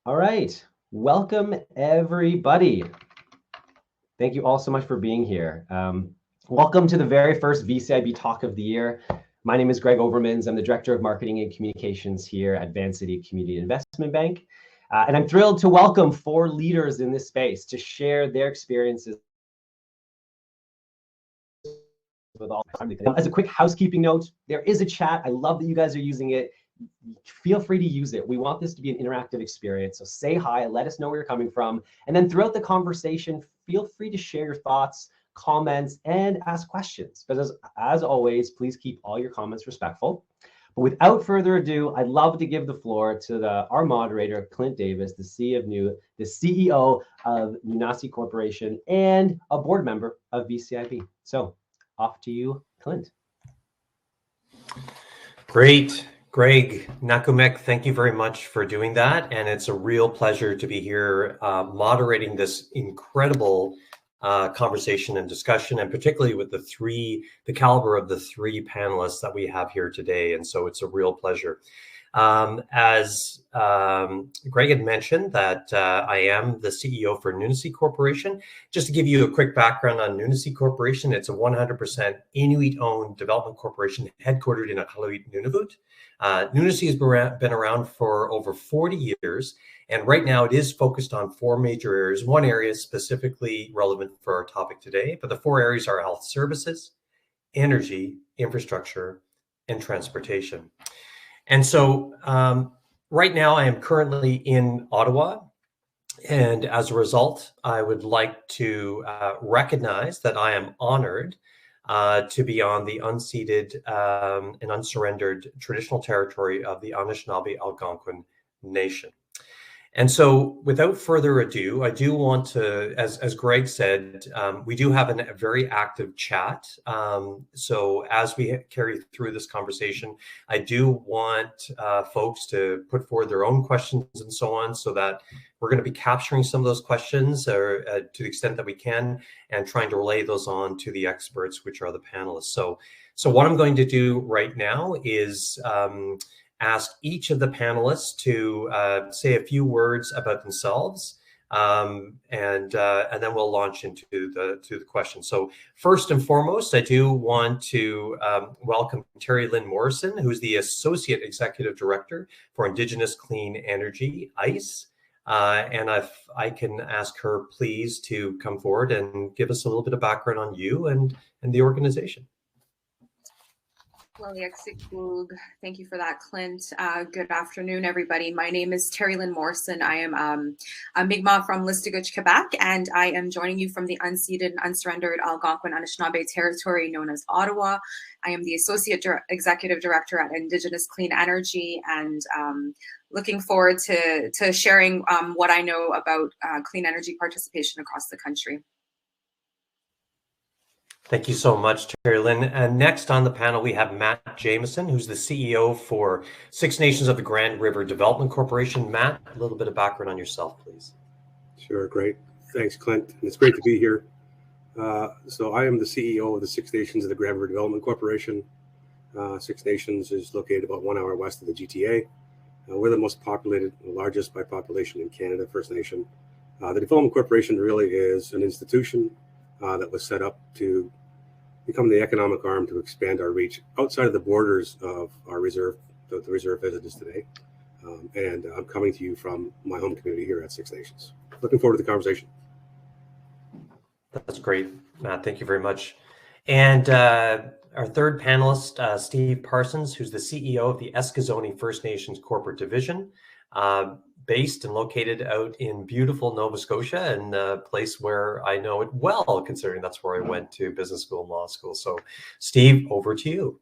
All right, welcome everybody. Thank you all so much for being here. Welcome to the very first VCIB Talk of the year. My name is Greg Overmans. I'm the Director of Marketing and Communications here at Vancity Community Investment Bank. And I'm thrilled to welcome 4 leaders in this space to share their experiences with all. As a quick housekeeping note, there is a chat. I love that you guys are using it. Feel free to use it. We want this to be an interactive experience. So say hi, let us know where you're coming from. And then throughout the conversation, feel free to share your thoughts, comments, and ask questions. But as always, please keep all your comments respectful. But without further ado, I'd love to give the floor to our moderator, Clint Davis, the CEO of Nunasi Corporation and a board member of VCIB. So off to you, Clint. Great. Greg Nakumek, thank you very much for doing that. And it's a real pleasure to be here moderating this incredible conversation and discussion, and particularly with the caliber of the 3 panelists that we have here today. And so it's a real pleasure. As Greg had mentioned, that I am the CEO for Nunasi Corporation. Just to give you a quick background on Nunasi Corporation, it's a 100% Inuit-owned development corporation headquartered in Iqaluit, Nunavut. Nunasi has been around for over 40 years, and right now it is focused on 4 major areas. One area is specifically relevant for our topic today, but the 4 areas are health services, energy, infrastructure, and transportation. And so right now I am currently in Ottawa, and as a result, I would like to recognize that I am honored to be on the unceded and unsurrendered traditional territory of the Anishinaabe Algonquin Nation. And so without further ado, I do want to, as Greg said, we do have a very active chat. So as we carry through this conversation, I do want folks to put forward their own questions and so on, so that we're going to be capturing some of those questions or, to the extent that we can, and trying to relay those on to the experts, which are the panelists. So what I'm going to do right now is ask each of the panelists to say a few words about themselves, and then we'll launch into the questions. So first and foremost, I do want to welcome Terrilynn Morrison, who's the Associate Executive Director for Indigenous Clean Energy, ICE. And if I can ask her, please, to come forward and give us a little bit of background on you and the organization. Thank you for that, Clint. Good afternoon, everybody. My name is Terrilynn Morrison. I am a Mi'kmaq from Listigouche, Quebec, and I am joining you from the unceded and unsurrendered Algonquin Anishinaabe territory known as Ottawa. I am the Associate Executive Director at Indigenous Clean Energy, and looking forward to sharing what I know about clean energy participation across the country. Thank you so much, Terrilynn. And next on the panel, we have Matt Jameson, who's the CEO for Six Nations of the Grand River Development Corporation. Matt, a little bit of background on yourself, please. Sure, great. Thanks, Clint. It's great to be here. So I am the CEO of the Six Nations of the Grand River Development Corporation. Six Nations is located about 1 hour west of the GTA. We're the most populated, the largest by population in Canada, First Nation. The Development Corporation really is an institution that was set up to become the economic arm to expand our reach outside of the borders of our reserve, the reserve as it is today. And I'm coming to you from my home community here at Six Nations. Looking forward to the conversation. That's great, Matt. Thank you very much. And our third panelist, Steve Parsons, who's the CEO of the Eskizoni First Nations Corporate Division, based and located out in beautiful Nova Scotia, and a place where I know it well, considering that's where I went to business school and law school. So, Steve, over to you.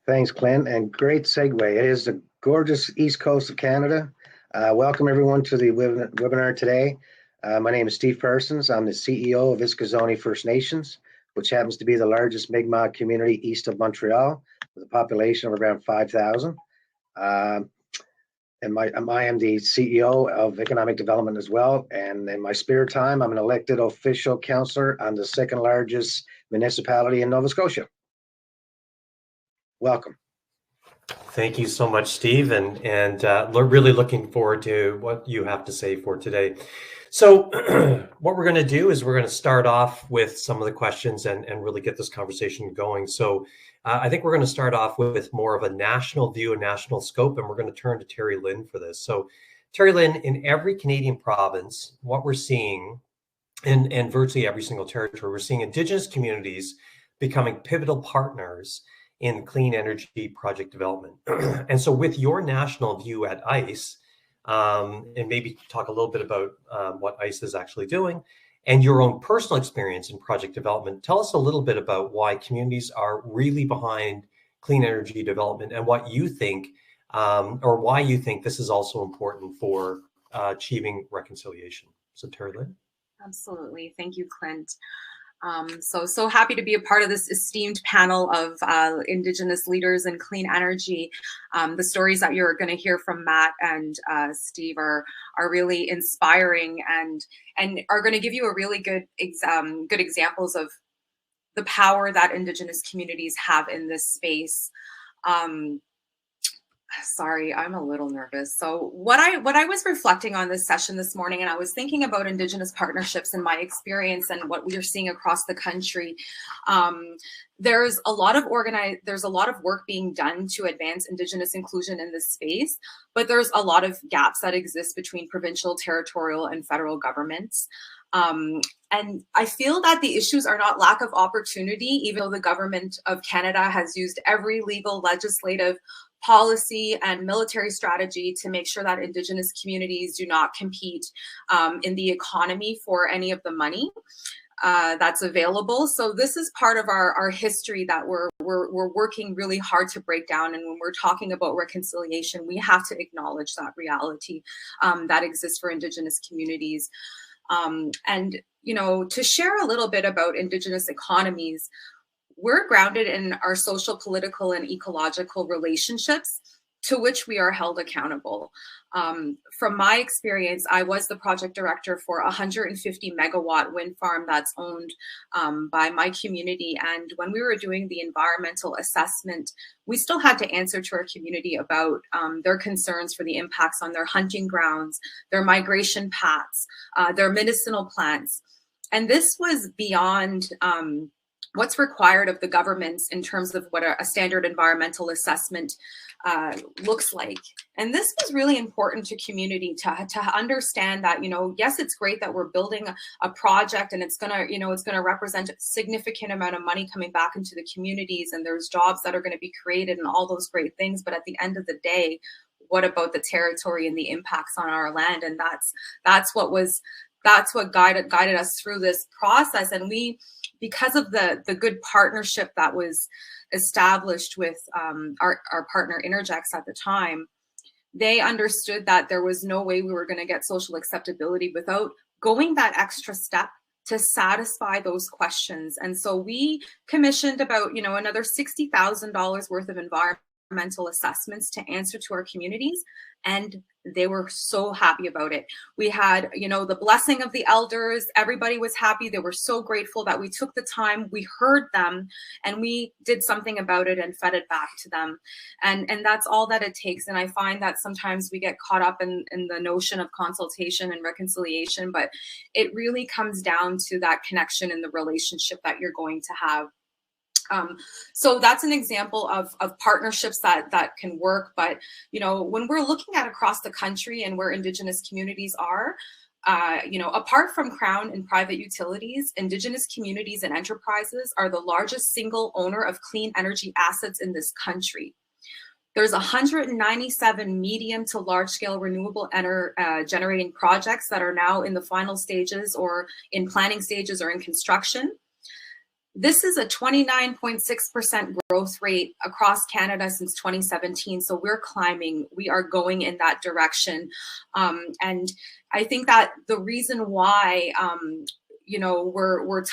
Thanks, Clint, and great segue. It is the gorgeous East Coast of Canada. Welcome, everyone, to the webinar today. My name is Steve Parsons. I'm the CEO of Eskizoni First Nations, which happens to be the largest Mi'kmaq community east of Montreal, with a population of around 5,000. And I am the CEO of Economic Development as well. And in my spare time, I'm an elected official councillor on the second largest municipality in Nova Scotia. Welcome. Thank you so much, Steve, and really looking forward to what you have to say for today. So what we're going to do is we're going to start off with some of the questions and really get this conversation going. So I think we're going to start off with more of a national view, a national scope, and we're going to turn to Terrilynn for this. So Terrilynn, in every Canadian province, what we're seeing, and virtually every single territory, we're seeing Indigenous communities becoming pivotal partners in clean energy project development. And so with your national view at ICE, and maybe talk a little bit about what ICE is actually doing and your own personal experience in project development, tell us a little bit about why communities are really behind clean energy development and what you think, or why you think this is also important for achieving reconciliation. So Terrilynn. Absolutely. Thank you, Clint. So happy to be a part of this esteemed panel of Indigenous leaders in clean energy. The stories that you're going to hear from Matt and Steve are really inspiring and are going to give you a really good examples of the power that Indigenous communities have in this space. Sorry, I'm a little nervous. So what I was reflecting on this session this morning, and I was thinking about Indigenous partnerships and my experience and what we are seeing across the country. There's a lot of work being done to advance Indigenous inclusion in this space, but there's a lot of gaps that exist between provincial, territorial, and federal governments. And I feel that the issues are not lack of opportunity, even though the government of Canada has used every legal, legislative, policy and military strategy to make sure that Indigenous communities do not compete in the economy for any of the money that's available. So this is part of our history that we're working really hard to break down. And when we're talking about reconciliation, we have to acknowledge that reality that exists for Indigenous communities. And, you know, to share a little bit about Indigenous economies, we're grounded in our social, political, and ecological relationships to which we are held accountable. From my experience, I was the project director for a 150 megawatt wind farm that's owned by my community. And when we were doing the environmental assessment, we still had to answer to our community about their concerns for the impacts on their hunting grounds, their migration paths, their medicinal plants. And this was beyond what's required of the governments in terms of what a standard environmental assessment looks like. And this was really important to community to understand that, you know, yes, it's great that we're building a project and it's gonna represent a significant amount of money coming back into the communities, and there's jobs that are going to be created and all those great things. But at the end of the day, what about the territory and the impacts on our land? And that's what guided us through this process. And we, because of the good partnership that was established with our partner Interjex at the time, they understood that there was no way we were going to get social acceptability without going that extra step to satisfy those questions. And so we commissioned about, you know, another $60,000 worth of environmental assessments to answer to our communities, and they were so happy about it. We had, you know, the blessing of the elders. Everybody was happy. They were so grateful that we took the time, we heard them, and we did something about it and fed it back to them. And that's all that it takes. And I find that sometimes we get caught up in the notion of consultation and reconciliation, but it really comes down to that connection in the relationship that you're going to have. So that's an example of partnerships that can work. But, you know, when we're looking at across the country and where Indigenous communities are, you know, apart from Crown and private utilities, Indigenous communities and enterprises are the largest single owner of clean energy assets in this country. There's 197 medium to large scale renewable generating projects that are now in the final stages or in planning stages or in construction. This is a 29.6% growth rate across Canada since 2017. So we're climbing, we are going in that direction. And I think that the reason why, you know, we're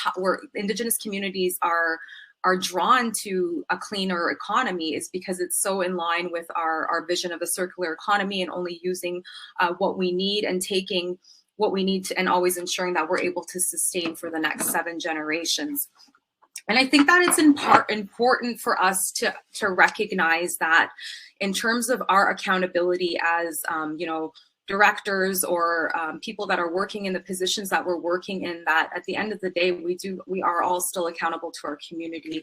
Indigenous communities are drawn to a cleaner economy is because it's so in line with our vision of a circular economy and only using what we need and taking what we need to, and always ensuring that we're able to sustain for the next 7 generations. And I think that it's in part important for us to recognize that in terms of our accountability as, you know, directors or people that are working in the positions that we're working in, that at the end of the day, we are all still accountable to our community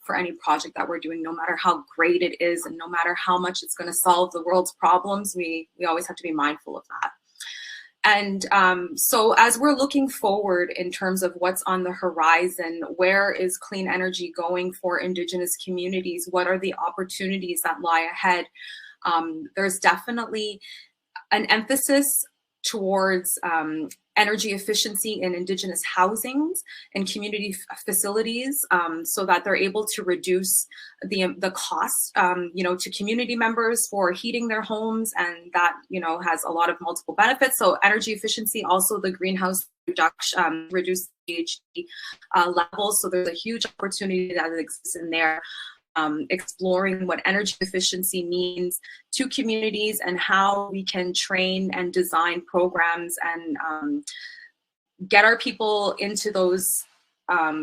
for any project that we're doing, no matter how great it is and no matter how much it's going to solve the world's problems. We always have to be mindful of that. And so as we're looking forward in terms of what's on the horizon, where is clean energy going for Indigenous communities? What are the opportunities that lie ahead? There's definitely an emphasis towards energy efficiency in Indigenous housings and community facilities, so that they're able to reduce the cost, you know, to community members for heating their homes, and that, you know, has a lot of multiple benefits. So energy efficiency, also the greenhouse reduction, reduce GHG levels. So there's a huge opportunity that exists in there. Exploring what energy efficiency means to communities and how we can train and design programs and get our people into those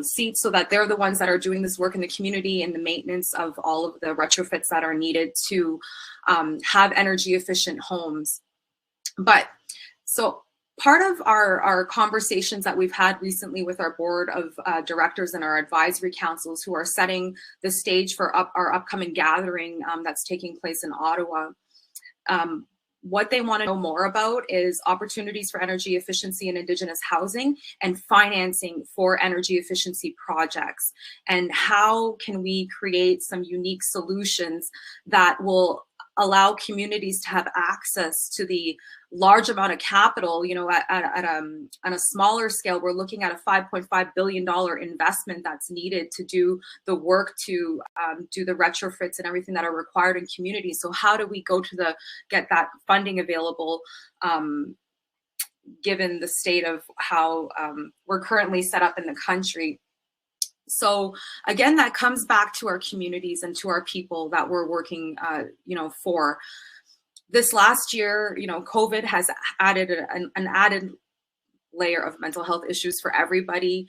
seats so that they're the ones that are doing this work in the community and the maintenance of all of the retrofits that are needed to have energy efficient homes. But so part of our conversations that we've had recently with our board of directors and our advisory councils, who are setting the stage for our upcoming gathering that's taking place in Ottawa, what they want to know more about is opportunities for energy efficiency in Indigenous housing and financing for energy efficiency projects, and how can we create some unique solutions that will allow communities to have access to the large amount of capital. You know, on a smaller scale, we're looking at a $5.5 billion investment that's needed to do the work to do the retrofits and everything that are required in communities. So how do we go to get that funding available, given the state of how we're currently set up in the country? So again, that comes back to our communities and to our people that we're working, you know, for. This last year, you know, COVID has added an added layer of mental health issues for everybody,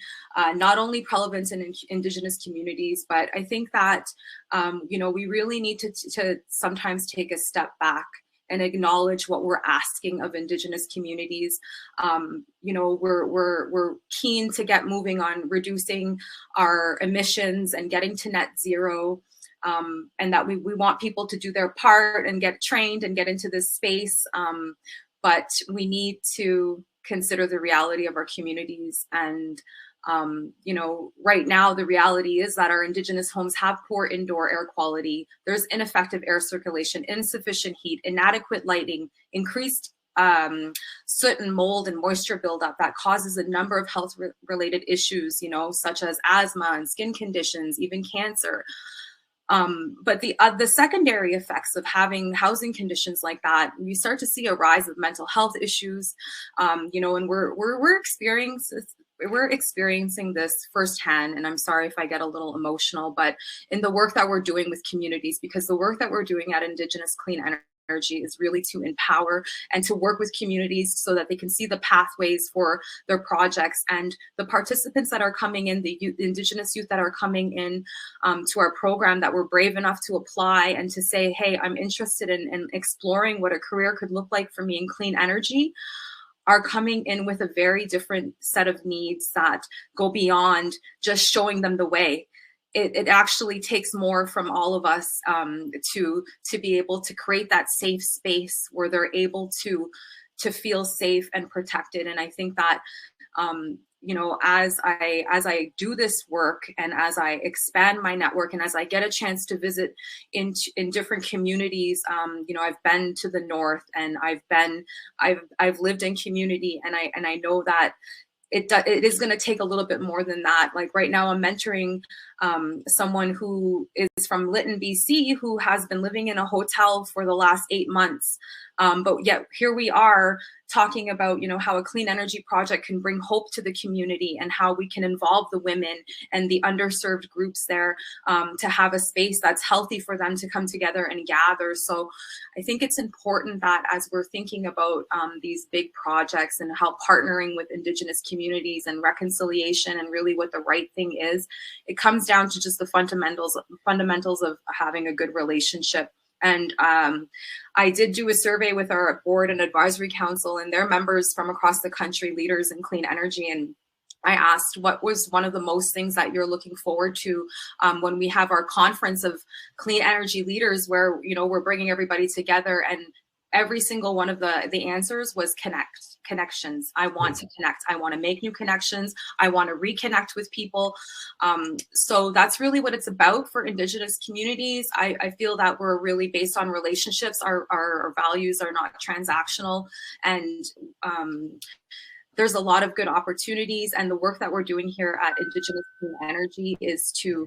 not only prevalent in Indigenous communities, but I think that, you know, we really need to sometimes take a step back and acknowledge what we're asking of Indigenous communities. You know, we're keen to get moving on reducing our emissions and getting to net zero, and that we want people to do their part and get trained and get into this space. But we need to consider the reality of our communities. And you know, right now, the reality is that our Indigenous homes have poor indoor air quality. There's ineffective air circulation, insufficient heat, inadequate lighting, increased soot and mold and moisture buildup that causes a number of health related issues, you know, such as asthma and skin conditions, even cancer. But the secondary effects of having housing conditions like that, we start to see a rise of mental health issues, you know, and we're experiencing this firsthand. And I'm sorry if I get a little emotional, but in the work that we're doing with communities, because the work that we're doing at Indigenous Clean Energy is really to empower and to work with communities so that they can see the pathways for their projects, and the participants that are coming in, the Indigenous youth that are coming in to our program, that were brave enough to apply and to say, hey, I'm interested in exploring what a career could look like for me in clean energy, are coming in with a very different set of needs that go beyond just showing them the way. It actually takes more from all of us to be able to create that safe space where they're able to feel safe and protected. And I think that you know, as I do this work and as I expand my network and as I get a chance to visit in different communities, you know, I've been to the north and I've lived in community, and I know that it is going to take a little bit more than that. Like right now, I'm mentoring someone who is from Lynn, BC, who has been living in a hotel for the last 8 months But yet here we are talking about, you know, how a clean energy project can bring hope to the community and how we can involve the women and the underserved groups there, to have a space that's healthy for them to come together and gather. So I think it's important that as we're thinking about these big projects and how partnering with Indigenous communities and reconciliation and really what the right thing is, it comes down to just the fundamentals of having a good relationship. And I did do a survey with our board and advisory council and their members from across the country, leaders in clean energy. And I asked, what was one of the most things that you're looking forward to when we have our conference of clean energy leaders, where, you know, we're bringing everybody together, and every single one of the answers was connections. I want to connect. I want to make new connections. I want to reconnect with people. So that's really what it's about for Indigenous communities. I feel that we're really based on relationships. Our values are not transactional, and there's a lot of good opportunities, and the work that we're doing here at Indigenous Clean Energy is to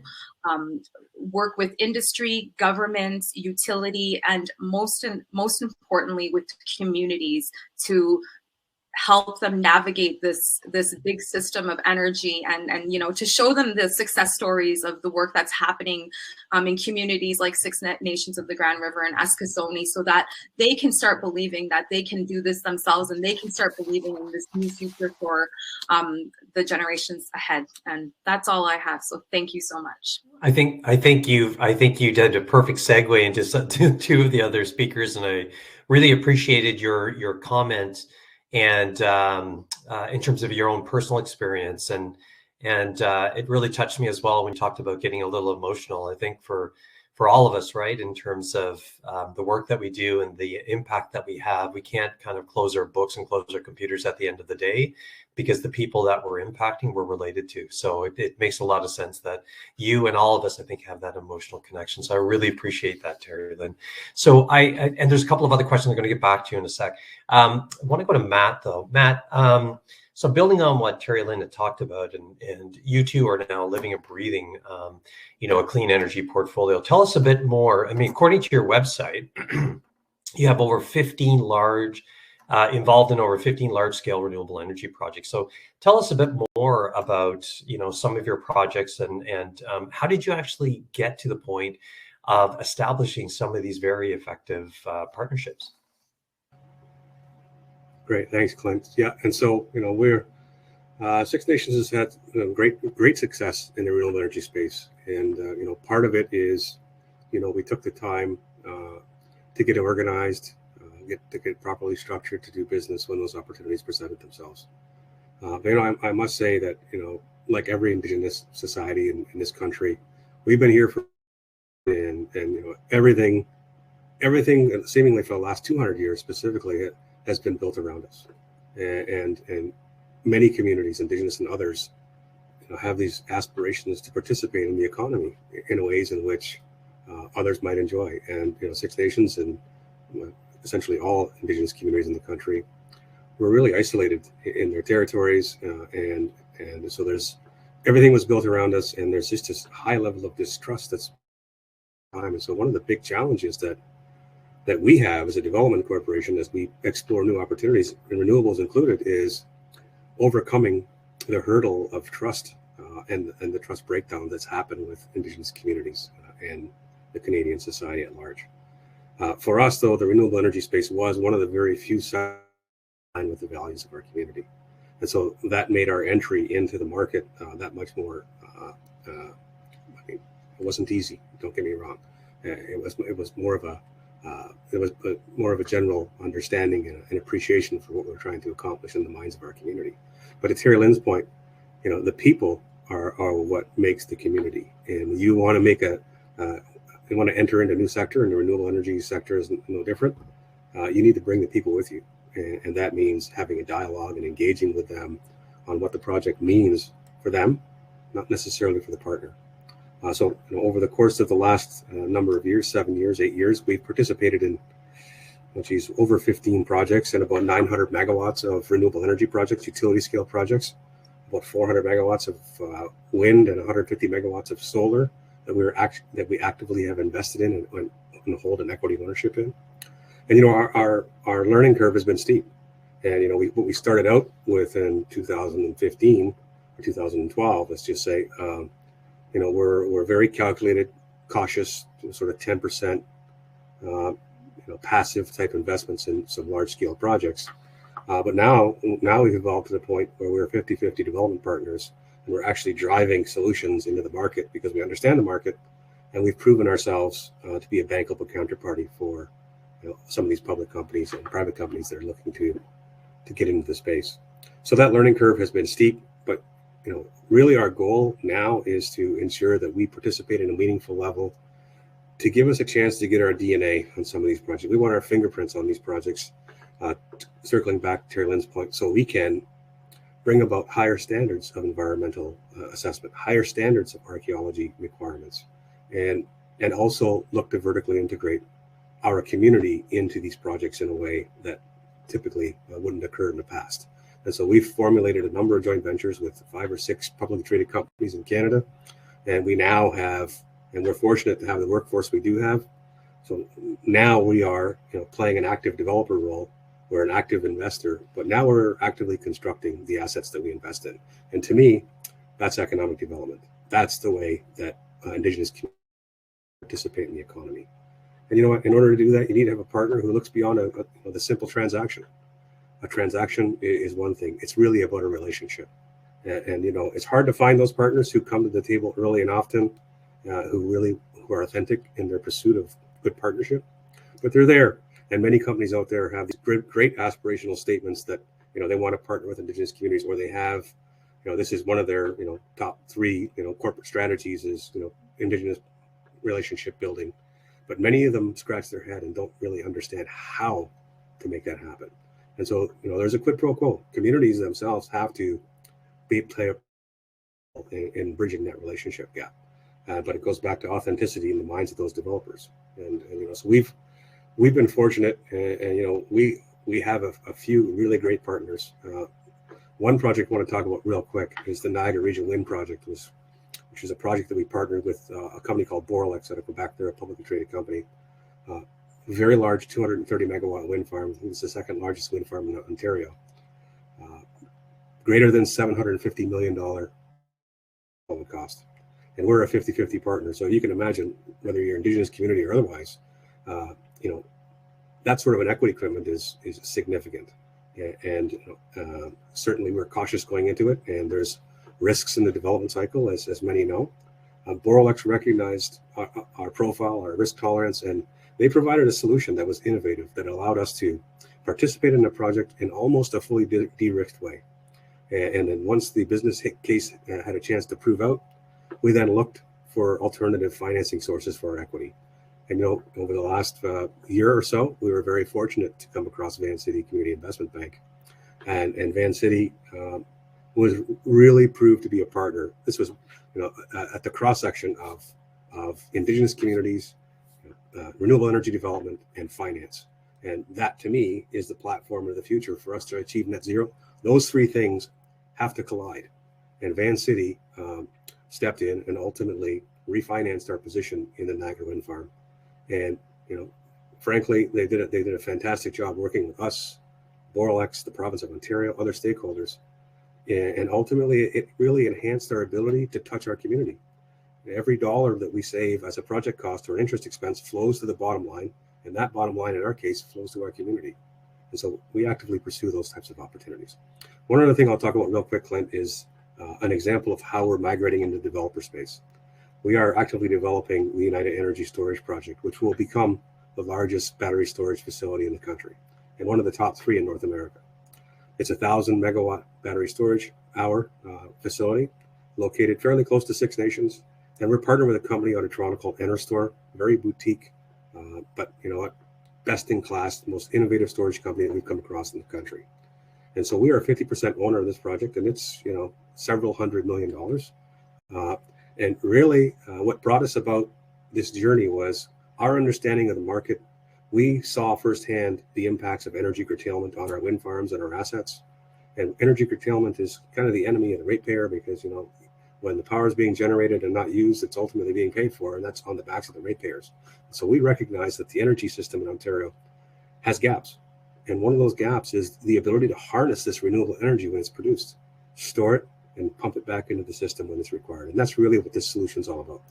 work with industry, government, utility, and most importantly with communities to help them navigate this big system of energy, and you know, to show them the success stories of the work that's happening in communities like Six Nations of the Grand River and Eskasoni, so that they can start believing that they can do this themselves, and they can start believing in this new future for the generations ahead. And that's all I have. So thank you so much. I think you did a perfect segue into two of the other speakers, and I really appreciated your comments. And in terms of your own personal experience, and it really touched me as well when you talked about getting a little emotional. I think for all of us, right, in terms of the work that we do and the impact that we have, we can't kind of close our books and close our computers at the end of the day, because the people that we're impacting we're related to. So it makes a lot of sense that you and all of us, I think, have that emotional connection. So I really appreciate that, Terrilynn. So and there's a couple of other questions I'm going to get back to you in a sec. I want to go to Matt though. Matt, so building on what Terrilynn had talked about, and you two are now living and breathing, you know, a clean energy portfolio. Tell us a bit more. I mean, according to your website, you have over 15 involved in over 15 large-scale renewable energy projects. So tell us a bit more about, you know, some of your projects, and how did you actually get to the point of establishing some of these very effective partnerships? Great, thanks, Clint. Yeah, and so, you know, we're Six Nations has had, you know, great success in the renewable energy space, and you know, part of it is, you know, we took the time to get organized, to get properly structured to do business when those opportunities presented themselves. But, you know, I must say that, you know, like every Indigenous society in this country, we've been here for, and you know, everything seemingly for the last 200 years specifically has been built around us, and many communities, Indigenous and others, you know, have these aspirations to participate in the economy in ways in which others might enjoy. And you know, Six Nations and essentially all Indigenous communities in the country were really isolated in their territories, and so everything was built around us, and there's just this high level of distrust that's time. And so one of the big challenges that we have as a development corporation, as we explore new opportunities, and renewables included, is overcoming the hurdle of trust and the trust breakdown that's happened with Indigenous communities and the Canadian society at large. For us, though, the renewable energy space was one of the very few sides with the values of our community, and so that made our entry into the market that much more. I mean, it wasn't easy. Don't get me wrong. It was more of a general understanding and appreciation for what we're trying to accomplish in the minds of our community. But to Terrylynn's point, you know, the people are what makes the community. And you want to you want to enter into a new sector, and the renewable energy sector is no different. You need to bring the people with you, and that means having a dialogue and engaging with them on what the project means for them, not necessarily for the partner. So, you know, over the course of the last number of years, 7 years, 8 years, we've participated in, over 15 projects and about 900 megawatts of renewable energy projects, utility scale projects, about 400 megawatts of wind and 150 megawatts of solar that we actively have invested in and hold an equity ownership in. And our learning curve has been steep. And what we started out with in 2015 or 2012, let's just say, we're very calculated, cautious, sort of 10% passive type investments in some large scale projects. But now we've evolved to the point where we're 50-50 development partners, and we're actually driving solutions into the market because we understand the market, and we've proven ourselves to be a bankable counterparty for some of these public companies and private companies that are looking to get into the space. So that learning curve has been steep, but really our goal now is to ensure that we participate in a meaningful level to give us a chance to get our DNA on some of these projects. We want our fingerprints on these projects, circling back to Terrylynn's point, so we can bring about higher standards of environmental assessment, higher standards of archaeology requirements, and also look to vertically integrate our community into these projects in a way that typically wouldn't occur in the past. And so we've formulated a number of joint ventures with 5 or 6 publicly traded companies in Canada, and we now have, and we're fortunate to have the workforce we do have. So now we are playing an active developer role. We're an active investor, but now we're actively constructing the assets that we invest in. And to me, that's economic development. That's the way that Indigenous communities participate in the economy. And in order to do that, you need to have a partner who looks beyond the simple transaction. A transaction is one thing. It's really about a relationship. And it's hard to find those partners who come to the table early and often, who are authentic in their pursuit of good partnership. But they're there. And many companies out there have these great aspirational statements that they want to partner with Indigenous communities, or they have, this is one of their top 3 corporate strategies is Indigenous relationship building. But many of them scratch their head and don't really understand how to make that happen. And so there's a quid pro quo. Communities themselves have to play a role in bridging that relationship gap. But it goes back to authenticity in the minds of those developers. And so we've been fortunate, and we have a few really great partners. One project I want to talk about real quick is the Niagara Region Wind Project, which is a project that we partnered with a company called Boralex out of Quebec. They're a publicly traded company. Very large 230 megawatt wind farm. I think it's the 2nd largest wind farm in Ontario. Greater than $750 million cost. And we're a 50-50 partner. So you can imagine, whether you're Indigenous community or otherwise, that sort of an equity commitment is significant. And certainly we're cautious going into it, and there's risks in the development cycle, as many know. Boralex recognized our profile, our risk tolerance, and they provided a solution that was innovative, that allowed us to participate in the project in almost a fully de-risked way. And then once the business case had a chance to prove out, we then looked for alternative financing sources for our equity. And over the last year or so, we were very fortunate to come across Vancity Community Investment Bank, and Vancity was really proved to be a partner. This was at the cross section of Indigenous communities, renewable energy development, and finance. And that, to me, is the platform of the future for us to achieve net zero. Those 3 things have to collide. And Vancity stepped in and ultimately refinanced our position in the Niagara Wind Farm. And frankly, they did a fantastic job working with us, Boralex, the province of Ontario, other stakeholders, and ultimately it really enhanced our ability to touch our community. Every dollar that we save as a project cost or an interest expense flows to the bottom line, and that bottom line in our case flows to our community. And so we actively pursue those types of opportunities. One other thing I'll talk about real quick, Clint, is an example of how we're migrating into the developer space. We are actively developing the United Energy Storage Project, which will become the largest battery storage facility in the country and one of the top 3 in North America. It's a 1,000 megawatt battery storage hour facility located fairly close to 6 nations. And we're partnered with a company out of Toronto called Enerstore, very boutique, but best in class, most innovative storage company that we've come across in the country. And so we are a 50% owner of this project, and it's several $100 million. And really, what brought us about this journey was our understanding of the market. We saw firsthand the impacts of energy curtailment on our wind farms and our assets. And energy curtailment is kind of the enemy of the ratepayer, because when the power is being generated and not used, it's ultimately being paid for, and that's on the backs of the ratepayers. So we recognize that the energy system in Ontario has gaps. And one of those gaps is the ability to harness this renewable energy when it's produced, store it, and pump it back into the system when it's required. And that's really what this solution is all about.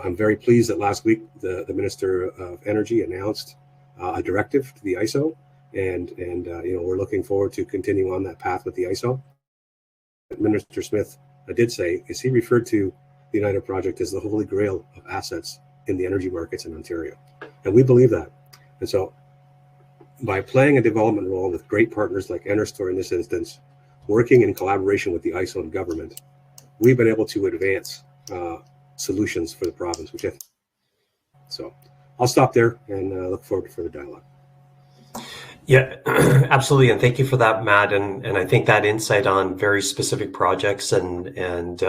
I'm very pleased that last week the Minister of Energy announced a directive to the ISO, and we're looking forward to continuing on that path with the ISO. Minister Smith did say is he referred to the United Project as the holy grail of assets in the energy markets in Ontario, and we believe that. And so, by playing a development role with great partners like Enerstor in this instance, working in collaboration with the ISO and government, we've been able to advance solutions for the province, which I think. So I'll stop there and look forward to further dialogue. Yeah, absolutely, and thank you for that, Matt. And I think that insight on very specific projects and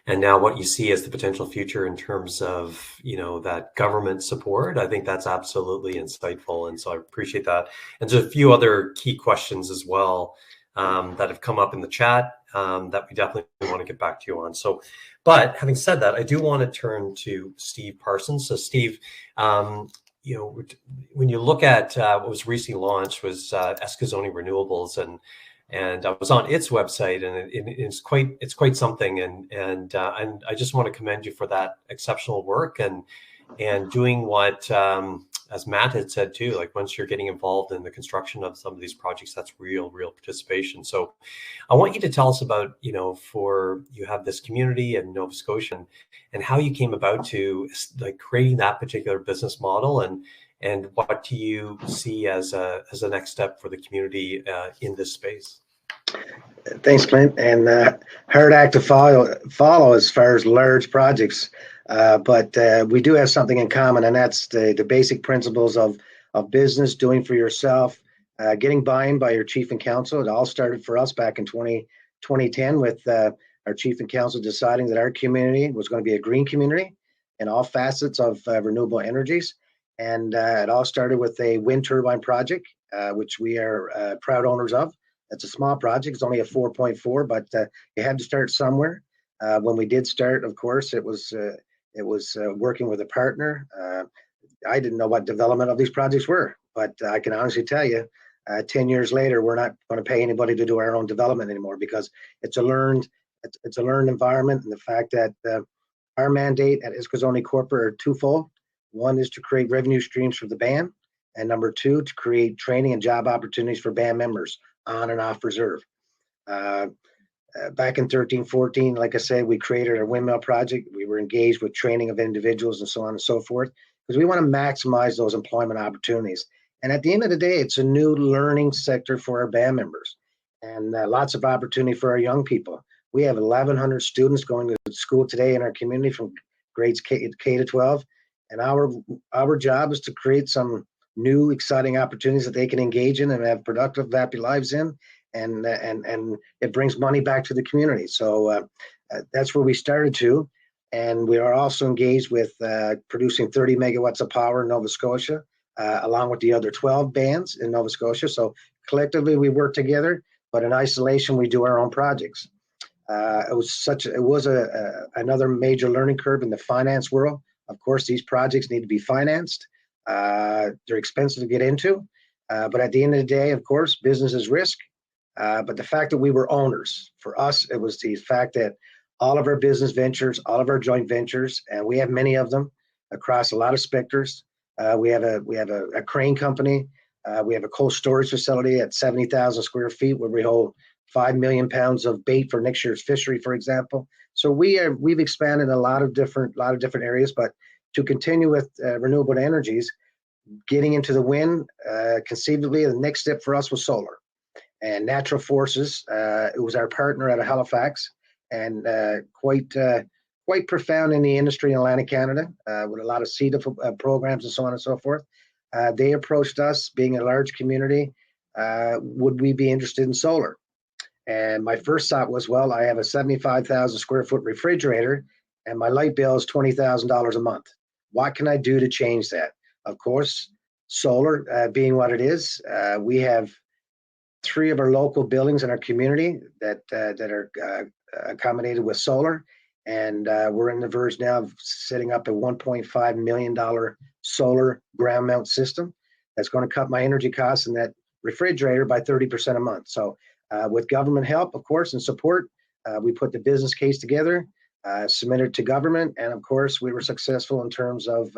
now what you see as the potential future in terms of that government support, I think that's absolutely insightful, and so I appreciate that. And there's a few other key questions as well that have come up in the chat that we definitely want to get back to you on. So, but having said that, I do want to turn to Steve Parsons. So, Steve. When you look at what was recently launched was Eskazoni Renewables, and I was on its website, and it's quite something, and I just want to commend you for that exceptional work and doing what, as Matt had said too, like once you're getting involved in the construction of some of these projects, that's real participation. So I want you to tell us about, for you have this community in Nova Scotia and how you came about to like creating that particular business model, and what do you see as a next step for the community in this space? Thanks, Clint, and hard act to follow as far as large projects. But we do have something in common, and that's the basic principles of business, doing for yourself, getting buy-in by your chief and council. It all started for us back in 2010 with our chief and council deciding that our community was going to be a green community in all facets of renewable energies. And it all started with a wind turbine project, which we are proud owners of. It's a small project. It's only a 4.4, but you had to start somewhere. When we did start, of course, it was working with a partner. I didn't know what development of these projects were, but I can honestly tell you, 10 years later, we're not going to pay anybody to do our own development anymore because it's a learned environment, and the fact that our mandate at Eskazoni Corporate are twofold. One is to create revenue streams for the band, and number two, to create training and job opportunities for band members on and off reserve. Back in 13-14, like I said, we created our windmill project. We were engaged with training of individuals and so on and so forth, because we want to maximize those employment opportunities. And at the end of the day, it's a new learning sector for our band members, and lots of opportunity for our young people. We have 1,100 students going to school today in our community from grades K to 12, and our job is to create some new, exciting opportunities that they can engage in and have productive, happy lives in, and it brings money back to the community. So that's where we started to, and we are also engaged with producing 30 megawatts of power in Nova Scotia, along with the other 12 bands in Nova Scotia. So collectively we work together, but in isolation we do our own projects. It was another major learning curve in the finance world. Of course, these projects need to be financed. They're expensive to get into, but at the end of the day, of course, business is risk. But the fact that we were owners, for us, it was the fact that all of our business ventures, all of our joint ventures, and we have many of them across a lot of specters. We have a crane company. We have a cold storage facility at 70,000 square feet where we hold 5 million pounds of bait for next year's fishery, for example. So we've expanded a lot of different areas, but to continue with renewable energies, getting into the wind, conceivably the next step for us was solar and natural forces. It was our partner out of Halifax, and quite profound in the industry in Atlantic Canada, with a lot of seed programs and so on and so forth. They approached us, being a large community, would we be interested in solar? And my first thought was, well, I have a 75,000 square foot refrigerator and my light bill is $20,000 a month. What can I do to change that? Of course, solar being what it is, we have 3 of our local buildings in our community that are accommodated with solar. And we're in the verge now of setting up a $1.5 million solar ground mount system. that's going to cut my energy costs in that refrigerator by 30% a month. So with government help, of course, and support, we put the business case together, submitted to government, and of course, we were successful in terms of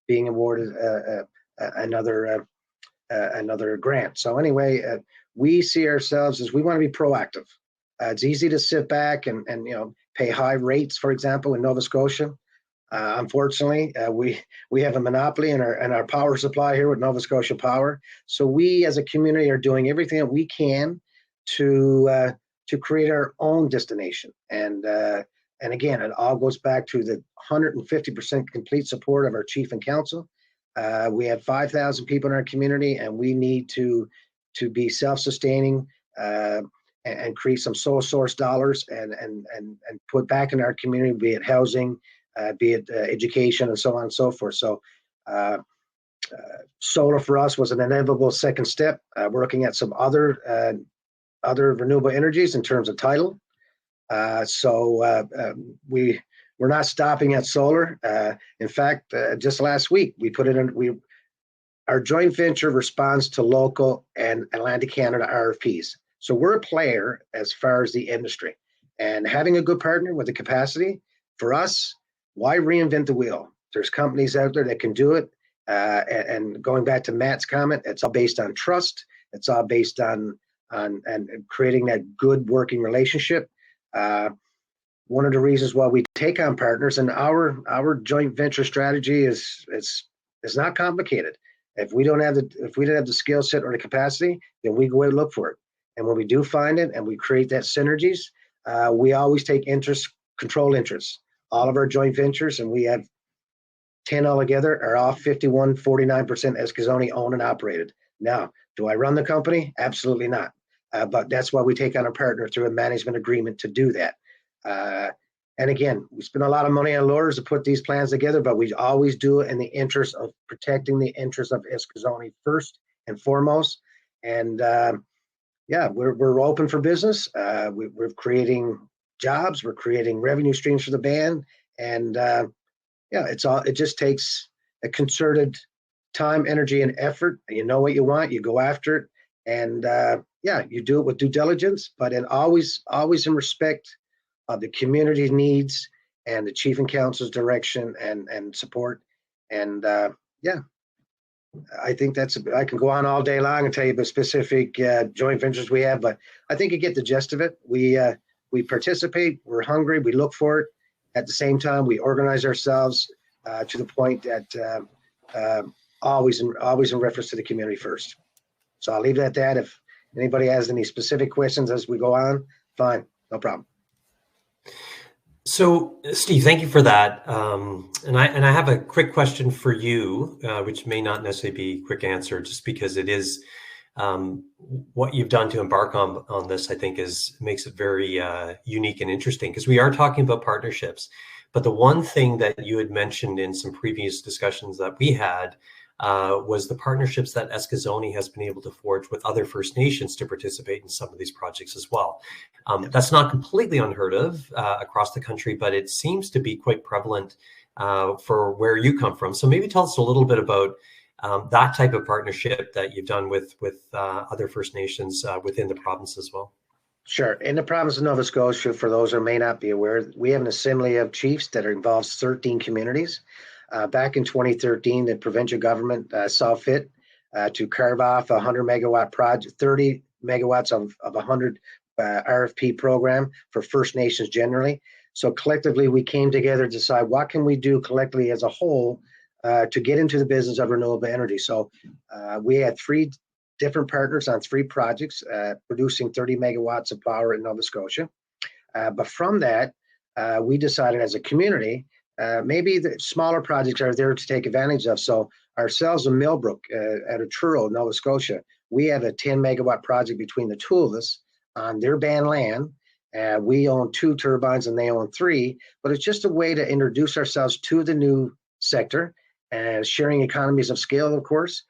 being awarded another grant. So anyway, we see ourselves as we want to be proactive. It's easy to sit back and pay high rates, for example, in Nova Scotia. Unfortunately, we have a monopoly in our power supply here with Nova Scotia Power. So we, as a community, are doing everything that we can to create our own destination. And again, it all goes back to the 150% complete support of our chief and council. We have 5,000 people in our community, and we need to be self-sustaining and create some sole source dollars and put back in our community, be it housing, be it education, and so on and so forth. So solar for us was an inevitable second step. Working at some other renewable energies in terms of title. We're not stopping at solar. In fact, just last week we put it in. Our joint venture responds to local and Atlantic Canada RFPs. So we're a player as far as the industry, and having a good partner with the capacity for us. Why reinvent the wheel? There's companies out there that can do it. And going back to Matt's comment, it's all based on trust. It's all based on creating that good working relationship. One of the reasons why we take on partners, and our joint venture strategy is not complicated. If we don't have the skill set or the capacity, then we go out and look for it. And when we do find it and we create that synergies, we always take control interests. All of our joint ventures, and we have 10 altogether, are all 51, 49% Eskasoni owned and operated. Now, do I run the company? Absolutely not. But that's why we take on a partner through a management agreement to do that. And again, we spend a lot of money on lawyers to put these plans together, but we always do it in the interest of protecting the interests of Eskasoni first and foremost. And we're open for business. We're creating jobs. We're creating revenue streams for the band. And it just takes a concerted time, energy, and effort. You know what you want, you go after it, and you do it with due diligence, but always in respect of the community's needs and the chief and council's direction and support. And I think I can go on all day long and tell you the specific joint ventures we have, but I think you get the gist of it. We participate, we're hungry, we look for it. At the same time, we organize ourselves to the point that always in reference to the community first. So I'll leave it at that. If anybody has any specific questions as we go on, fine, no problem. So, Steve, thank you for that. And I have a quick question for you, which may not necessarily be a quick answer, just because it is what you've done to embark on this. I think makes it very unique and interesting, because we are talking about partnerships. But the one thing that you had mentioned in some previous discussions that we had was the partnerships that Eskasoni has been able to forge with other First Nations to participate in some of these projects as well. That's not completely unheard of across the country, but it seems to be quite prevalent for where you come from. So maybe tell us a little bit about that type of partnership that you've done with other First Nations within the province as well. Sure. In the province of Nova Scotia, for those who may not be aware, we have an assembly of chiefs that involves 13 communities. Back in 2013, the provincial government saw fit to carve off a 100 megawatt project, 30 megawatts of 100 RFP program for First Nations generally. So collectively, we came together to decide what can we do collectively as a whole to get into the business of renewable energy. So we had 3 different partners on 3 projects producing 30 megawatts of power in Nova Scotia. But from that, we decided as a community, maybe the smaller projects are there to take advantage of. So ourselves and Millbrook at Truro, Nova Scotia, we have a 10 megawatt project between the two of us on their band land. We own 2 turbines and they own 3, but it's just a way to introduce ourselves to the new sector and sharing economies of scale, of course.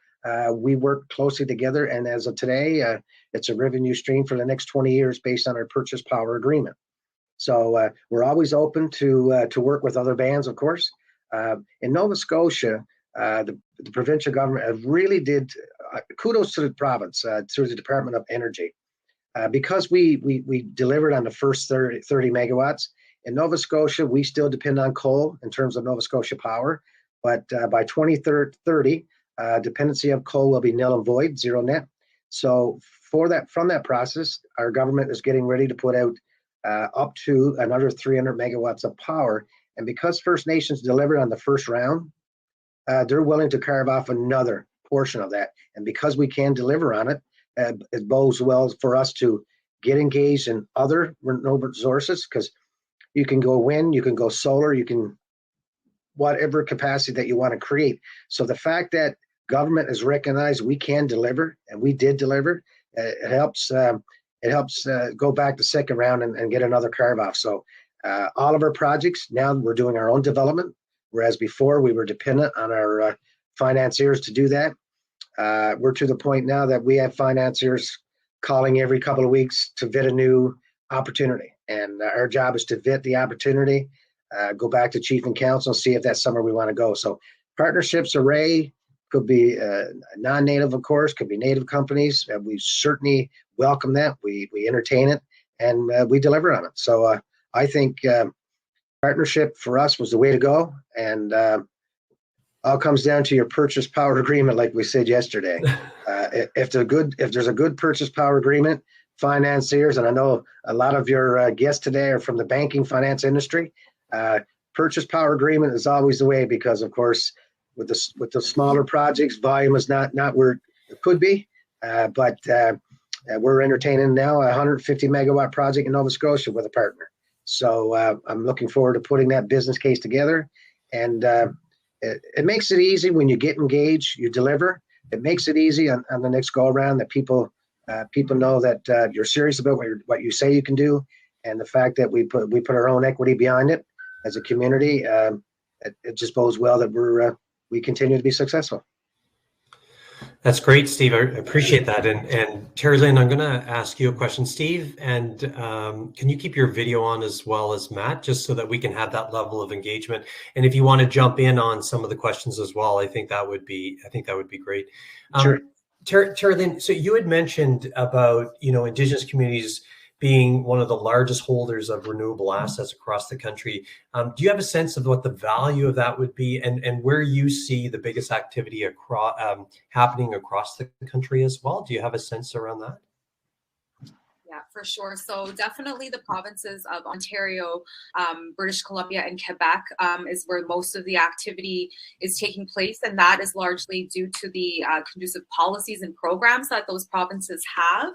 We work closely together, and as of today, it's a revenue stream for the next 20 years based on our purchase power agreement. So we're always open to work with other bands, of course. In Nova Scotia, the provincial government really did, kudos to the province through the Department of Energy. Because we delivered on the first 30 megawatts. In Nova Scotia, we still depend on coal in terms of Nova Scotia Power, but by 2030, dependency of coal will be nil and void, zero net. So from that process, our government is getting ready to put out up to another 300 megawatts of power. And because First Nations delivered on the first round, they're willing to carve off another portion of that. And because we can deliver on it, it bodes well for us to get engaged in other renewable resources, because you can go wind, you can go solar, you can whatever capacity that you want to create. So the fact that government has recognized we can deliver, and we did deliver, it helps go back to second round and get another carve off. So all of our projects, now we're doing our own development, whereas before we were dependent on our financiers to do that. We're to the point now that we have financiers calling every couple of weeks to vet a new opportunity. And our job is to vet the opportunity, go back to chief and council, see if that's somewhere we want to go. So partnerships array could be non-native, of course, could be native companies. We certainly welcome that. We entertain it, and we deliver on it. So I think partnership for us was the way to go. And all comes down to your purchase power agreement, like we said yesterday. If there's a good purchase power agreement, financiers, and I know a lot of your guests today are from the banking finance industry, purchase power agreement is always the way, because of course with the smaller projects, volume is not where it could be, but we're entertaining now a 150 megawatt project in Nova Scotia with a partner. So I'm looking forward to putting that business case together, and it makes it easy when you get engaged, you deliver. It makes it easy on the next go around that people know that you're serious about what you say you can do, and the fact that we put our own equity behind it as a community, it just bodes well that we continue to be successful. That's great, Steve. I appreciate that. And Terrilynn, I'm going to ask you a question, Steve. And can you keep your video on as well as Matt, just so that we can have that level of engagement? And if you want to jump in on some of the questions as well, I think that would be great. Sure. Terrilynn, so you had mentioned about Indigenous communities being one of the largest holders of renewable assets across the country. Do you have a sense of what the value of that would be, and where you see the biggest activity happening across the country as well? Do you have a sense around that? Yeah, for sure. So definitely the provinces of Ontario, British Columbia, and Quebec is where most of the activity is taking place. And that is largely due to the conducive policies and programs that those provinces have.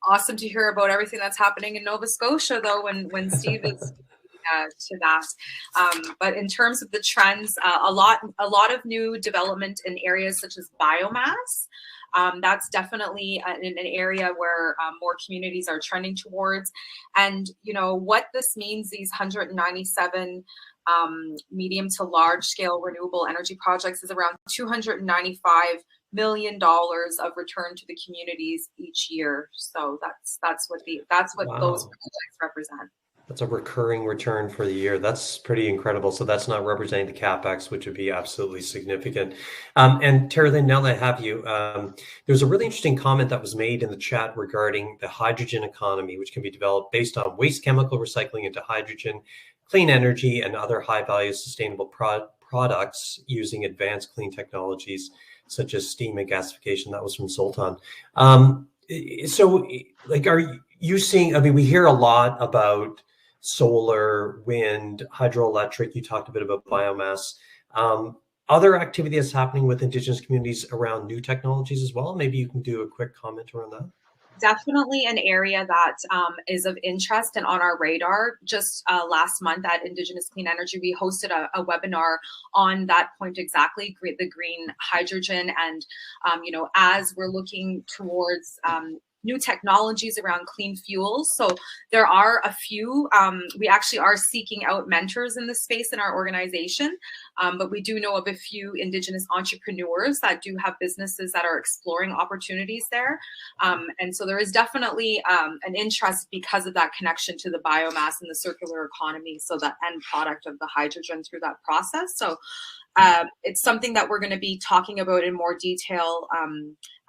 Awesome to hear about everything that's happening in Nova Scotia, though, when Steve is to that. But in terms of the trends, a lot of new development in areas such as biomass. That's definitely an area where more communities are trending towards. And, what this means, these 197 medium to large scale renewable energy projects is around $295 million of return to the communities each year. So that's what wow. Those projects represent. That's a recurring return for the year. That's pretty incredible. So that's not representing the CapEx, which would be absolutely significant. And Terrilynn, now that I have you, there's a really interesting comment that was made in the chat regarding the hydrogen economy, which can be developed based on waste chemical recycling into hydrogen, clean energy, and other high-value sustainable products using advanced clean technologies such as steam and gasification. That was from Zoltan. So, are you seeing? We hear a lot about solar, wind, hydroelectric. You talked a bit about biomass. Other activity that's happening with Indigenous communities around new technologies as well. Maybe you can do a quick comment around that. Definitely an area that is of interest and on our radar. Just last month at Indigenous Clean Energy, we hosted a webinar on that point exactly, the green hydrogen. And, as we're looking towards new technologies around clean fuels. So there are a few, we actually are seeking out mentors in this space in our organization, but we do know of a few Indigenous entrepreneurs that do have businesses that are exploring opportunities there. And so there is definitely an interest because of that connection to the biomass and the circular economy, so that end product of the hydrogen through that process. So It's something that we're going to be talking about in more detail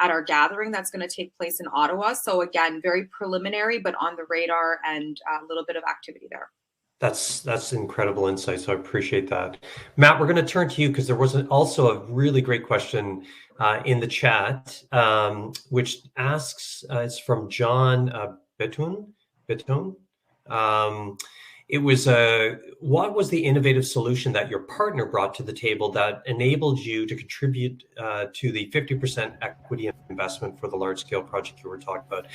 at our gathering that's going to take place in Ottawa. So again, very preliminary, but on the radar, and a little bit of activity there. That's incredible insight. So I appreciate that. Matt, we're going to turn to you because there was also a really great question in the chat, which asks, it's from John Betone. It was what was the innovative solution that your partner brought to the table that enabled you to contribute to the 50% equity investment for the large scale project you were talking about?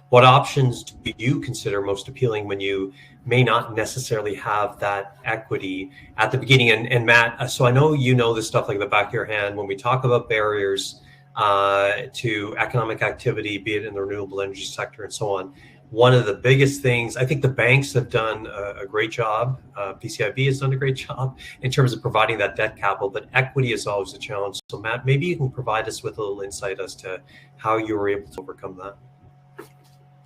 What options do you consider most appealing when you may not necessarily have that equity at the beginning? And Matt, so I know you know this stuff like the back of your hand. When we talk about barriers to economic activity, be it in the renewable energy sector and so on, one of the biggest things, I think the banks have done a great job. VCIB has done a great job in terms of providing that debt capital, but equity is always a challenge. So Matt, maybe you can provide us with a little insight as to how you were able to overcome that.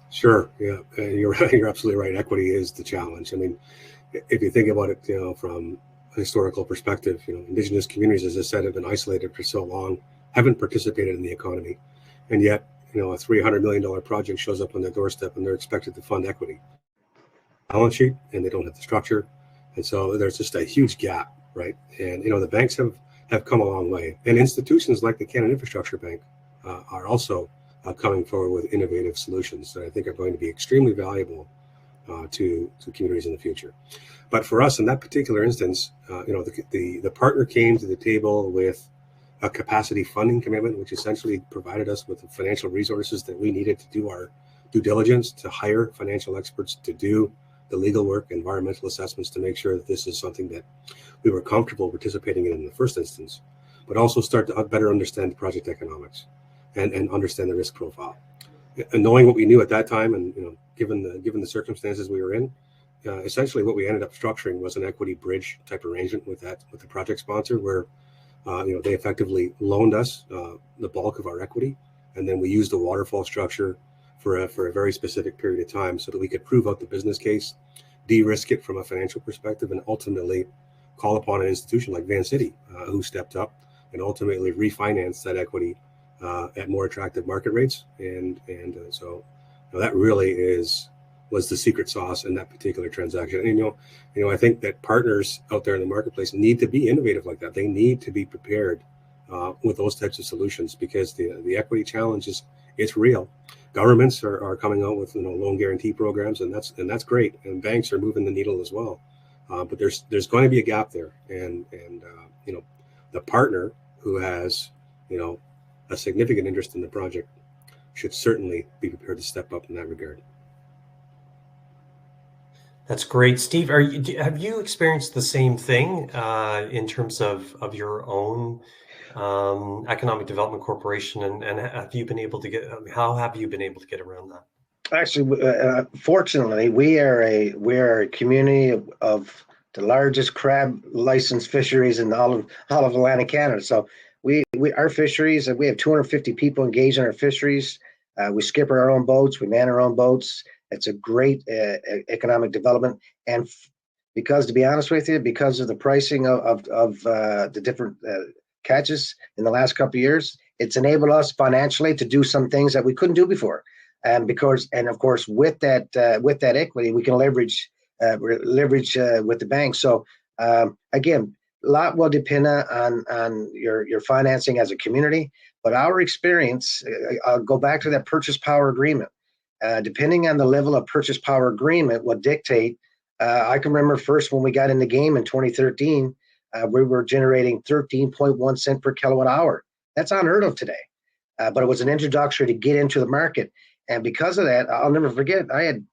Sure. Yeah, you're right. You're absolutely right. Equity is the challenge. I mean, if you think about it, from a historical perspective, Indigenous communities, as I said, have been isolated for so long, haven't participated in the economy, and yet, a $300 million project shows up on their doorstep, and they're expected to fund equity, balance sheet, and they don't have the structure, and so there's just a huge gap, right? And the banks have come a long way, and institutions like the Canada Infrastructure Bank are also coming forward with innovative solutions that I think are going to be extremely valuable to communities in the future. But for us, in that particular instance, the partner came to the table with a capacity funding commitment, which essentially provided us with the financial resources that we needed to do our due diligence, to hire financial experts to do the legal work, environmental assessments, to make sure that this is something that we were comfortable participating in the first instance, but also start to better understand the project economics and understand the risk profile. And knowing what we knew at that time, and given the circumstances we were in, essentially what we ended up structuring was an equity bridge type arrangement with the project sponsor, where they effectively loaned us the bulk of our equity, and then we used a waterfall structure for a very specific period of time so that we could prove out the business case, de-risk it from a financial perspective, and ultimately call upon an institution like Vancity, who stepped up and ultimately refinanced that equity at more attractive market rates, and so that really was the secret sauce in that particular transaction. And I think that partners out there in the marketplace need to be innovative like that. They need to be prepared with those types of solutions, because the equity challenge it's real. Governments are coming out with loan guarantee programs, and that's great, and banks are moving the needle as well. But there's going to be a gap there, and the partner who has a significant interest in the project should certainly be prepared to step up in that regard. That's great. Steve, have you experienced the same thing in terms of your own economic development corporation, and have you been able to how have you been able to get around that? Actually, fortunately, we are a community of the largest crab licensed fisheries in all of Atlantic Canada. So our fisheries, we have 250 people engaged in our fisheries. We skipper our own boats, we man our own boats. It's a great economic development, and because, to be honest with you, because of the pricing of the different catches in the last couple of years, it's enabled us financially to do some things that we couldn't do before. And of course, with that equity, we can leverage with the bank. So again, a lot will depend on your financing as a community, but our experience, I'll go back to that purchase power agreement. Depending on the level of purchase power agreement will dictate. I can remember first when we got in the game in 2013, we were generating 13.1 cents per kilowatt hour. That's unheard of today, but it was an introduction to get into the market. And because of that, I'll never forget, I had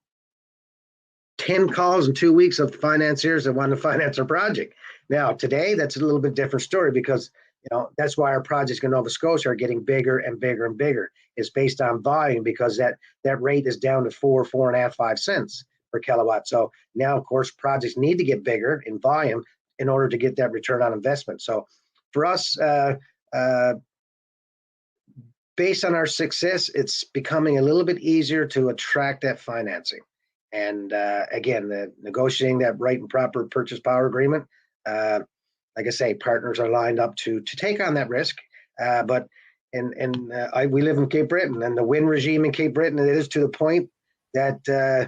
10 calls in 2 weeks of financiers that wanted to finance our project. Now, today, that's a little bit different story, because that's why our projects in Nova Scotia are getting bigger and bigger and bigger. It's based on volume, because that rate is down to 4.5, 5 cents per kilowatt. So now, of course, projects need to get bigger in volume in order to get that return on investment. So for us, based on our success, it's becoming a little bit easier to attract that financing. And again, negotiating that right and proper purchase power agreement, like I say, partners are lined up to take on that risk. But we live in Cape Breton, and the wind regime in Cape Breton, it is to the point that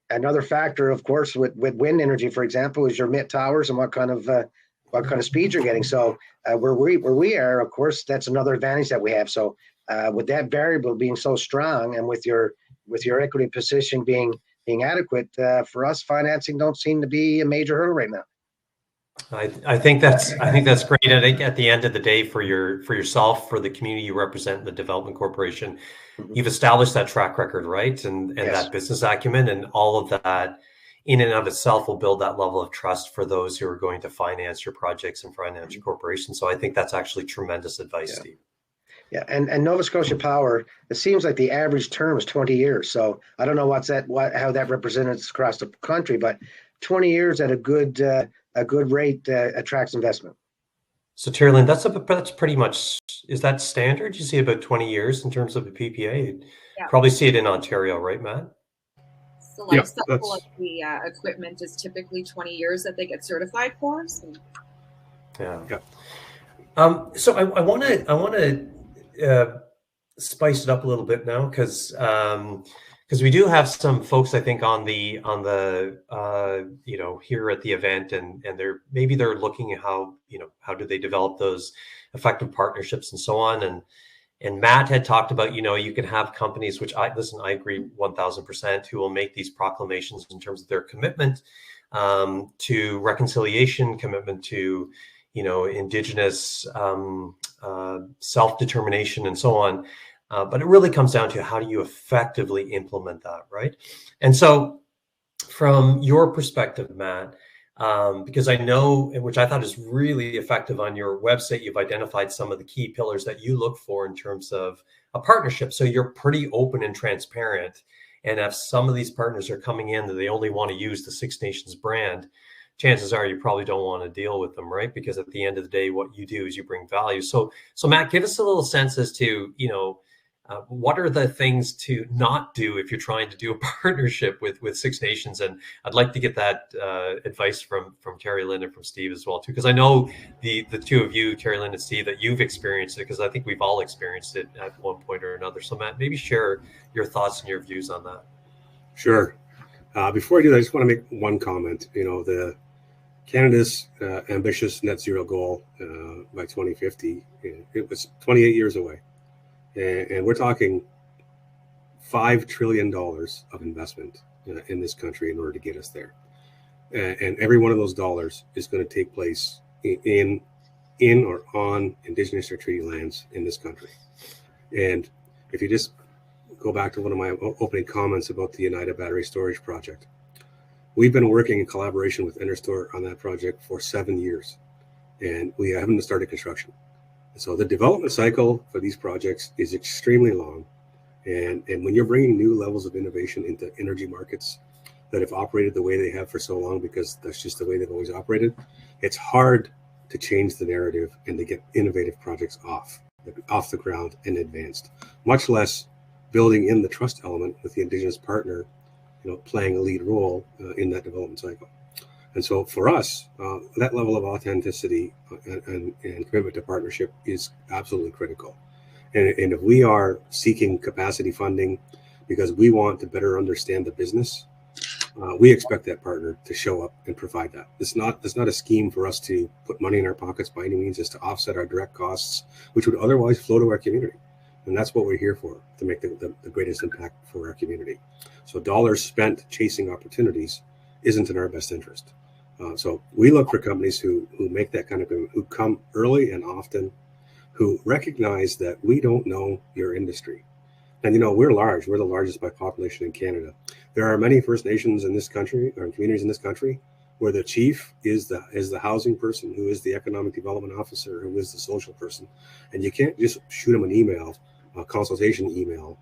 another factor, of course, with wind energy, for example, is your mid towers and what kind of speed you're getting. So where we are, of course, that's another advantage that we have. So with that variable being so strong, and with your equity position being adequate, for us, financing don't seem to be a major hurdle right now. I think that's great. I think at the end of the day, for yourself, for the community you represent, the development corporation, you've established that track record, right? And Yes. that business acumen, and all of that in and of itself will build that level of trust for those who are going to finance your projects and finance your corporation. So I think that's actually tremendous advice, Steve. Yeah, and Nova Scotia Power, it seems like the average term is 20 years. So I don't know how that represents across the country, but 20 years at a good rate attracts investment. So Terrilynn, that's pretty much, is that standard? You see about 20 years in terms of a PPA? Yeah. Probably see it in Ontario, right, Matt? The life cycle of the equipment is typically 20 years that they get certified for. So. Yeah. So I want to spice it up a little bit now, because we do have some folks, I think, on the here at the event, and they're looking at how do they develop those effective partnerships and so on. And Matt had talked about, you can have companies, which I agree 1000%, who will make these proclamations in terms of their commitment to reconciliation, commitment to, Indigenous self-determination and so on. But it really comes down to how do you effectively implement that, right? And so from your perspective, Matt, because I know, which I thought is really effective on your website, you've identified some of the key pillars that you look for in terms of a partnership. So you're pretty open and transparent. And if some of these partners are coming in that they only want to use the Six Nations brand, chances are you probably don't want to deal with them, right? Because at the end of the day, what you do is you bring value. So Matt, give us a little sense as to, what are the things to not do if you're trying to do a partnership with Six Nations? And I'd like to get that advice from Terrilynn and from Steve as well, too, because I know the two of you, Terrilynn and Steve, that you've experienced it, because I think we've all experienced it at one point or another. So Matt, maybe share your thoughts and your views on that. Sure. Before I do that, I just want to make one comment. The Canada's ambitious net zero goal by 2050, it was 28 years away. And we're talking $5 trillion of investment in this country in order to get us there. And every one of those dollars is going to take place in or on Indigenous or treaty lands in this country. And if you just go back to one of my opening comments about the United Battery Storage Project, we've been working in collaboration with Enerstore on that project for 7 years, and we haven't started construction. So the development cycle for these projects is extremely long. And when you're bringing new levels of innovation into energy markets that have operated the way they have for so long, because that's just the way they've always operated, it's hard to change the narrative and to get innovative projects off the ground and advanced, much less building in the trust element with the Indigenous partner, playing a lead role in that development cycle. And so for us, that level of authenticity and commitment to partnership is absolutely critical. And if we are seeking capacity funding because we want to better understand the business, we expect that partner to show up and provide that. It's not a scheme for us to put money in our pockets by any means. It's to offset our direct costs, which would otherwise flow to our community. And that's what we're here for, to make the greatest impact for our community. So dollars spent chasing opportunities isn't in our best interest. So we look for companies who make that kind of commitment, who come early and often, who recognize that we don't know your industry. And we're large. We're the largest by population in Canada. There are many First Nations in this country, or communities in this country, where the chief is the housing person, who is the economic development officer, who is the social person. And you can't just shoot them an email, a consultation email,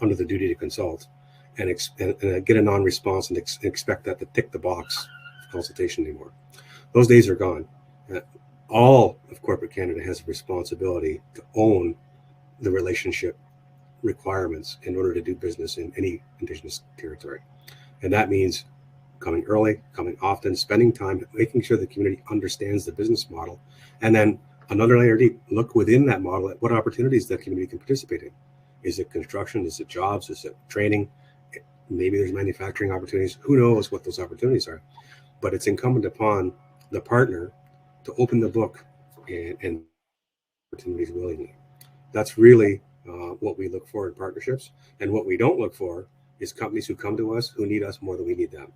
under the duty to consult, and get a non-response and expect that to tick the box consultation anymore. Those days are gone. All of corporate Canada has a responsibility to own the relationship requirements in order to do business in any Indigenous territory. And that means coming early, coming often, spending time, making sure the community understands the business model. And then another layer deep, look within that model at what opportunities that community can participate in. Is it construction? Is it jobs? Is it training? Maybe there's manufacturing opportunities. Who knows what those opportunities are? But it's incumbent upon the partner to open the book and opportunities willingly. That's really what we look for in partnerships. And what we don't look for is companies who come to us who need us more than we need them.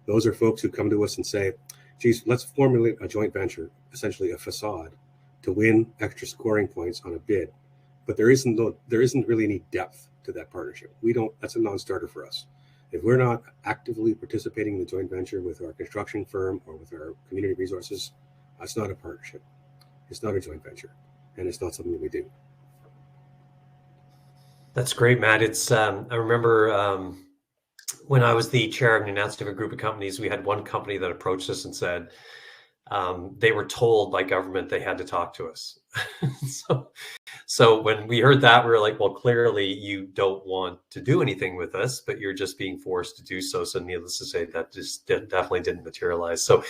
Those are folks who come to us and say, geez, let's formulate a joint venture, essentially a facade, to win extra scoring points on a bid. But there isn't really any depth to that partnership. That's a non-starter for us. If we're not actively participating in the joint venture with our construction firm or with our community resources, that's not a partnership. It's not a joint venture, and it's not something that we do. That's great, Matt. It's I remember when I was the chair of an announcement of a group of companies, we had one company that approached us and said they were told by government they had to talk to us. So when we heard that, we were like, well, clearly you don't want to do anything with us, but you're just being forced to do so. So needless to say, that just definitely didn't materialize. So